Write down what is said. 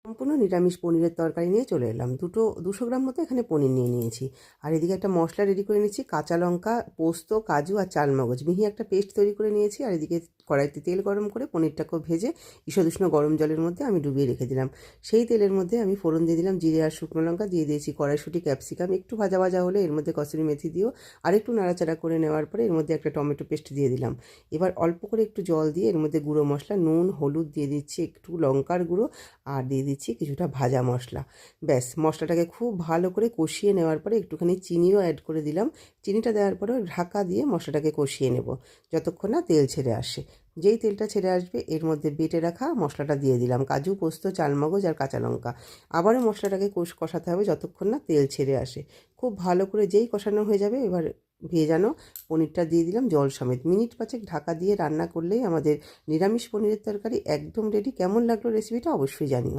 সম্পূর্ণ নিরামিষ পনিরের তরকারি নিয়ে চলে এলাম। 200 গ্রাম মতো এখানে পনির নিয়ে নিয়েছি। আর এদিকে একটা মশলা রেডি করে নিচ্ছি, কাঁচা লঙ্কা, পোস্ত, কাজু আর চালমগজ মিহি একটা পেস্ট তৈরি করে নিয়েছি। আর এদিকে কড়াইতে তেল গরম করে পনিরটাকেও ভেজে ঈষদুষ্ণ গরম জলের মধ্যে আমি ডুবিয়ে রেখে দিলাম। সেই তেলের মধ্যে আমি ফোড়ন দিয়ে দিলাম জিরে আর শুকনো লঙ্কা, দিয়ে দিয়েছি কড়াইশুঁটি, ক্যাপসিকাম। একটু ভাজা ভাজা হলে এর মধ্যে কসুরি মেথি দিও আর একটু নাড়াচাড়া করে নেওয়ার পরে এর মধ্যে একটা টমেটো পেস্ট দিয়ে দিলাম। এবার অল্প করে একটু জল দিয়ে এর মধ্যে গুঁড়ো মশলা, নুন, হলুদ দিয়ে দিচ্ছি, একটু লঙ্কার গুঁড়ো আর দিয়ে দিচ্ছি কিছুটা ভাজা মশলা। ব্যাস মশলাটাকে খুব ভালো করে কষিয়ে নেওয়ার পরে একটুখানি চিনিও অ্যাড করে দিলাম। চিনিটা দেওয়ার পরে ঢাকা দিয়ে মশলাটাকে কষিয়ে নেব যতক্ষণ না তেল ছেড়ে আসে। যেই তেলটা ছেড়ে আসবে এর মধ্যে বেটে রাখা মশলাটা দিয়ে দিলাম, কাজু, পোস্ত, চালমগজ আর কাঁচা লঙ্কা। আবারও মশলাটাকে কষাতে হবে যতক্ষণ না তেল ছেড়ে আসে। খুব ভালো করে যেই কষানো হয়ে যাবে এবার ভেজানো পনিরটা দিয়ে দিলাম জল সমেত। মিনিট 5 ঢাকা দিয়ে রান্না করলেই আমাদের নিরামিষ পনিরের তরকারি একদম রেডি। কেমন লাগলো রেসিপিটা অবশ্যই জানিও।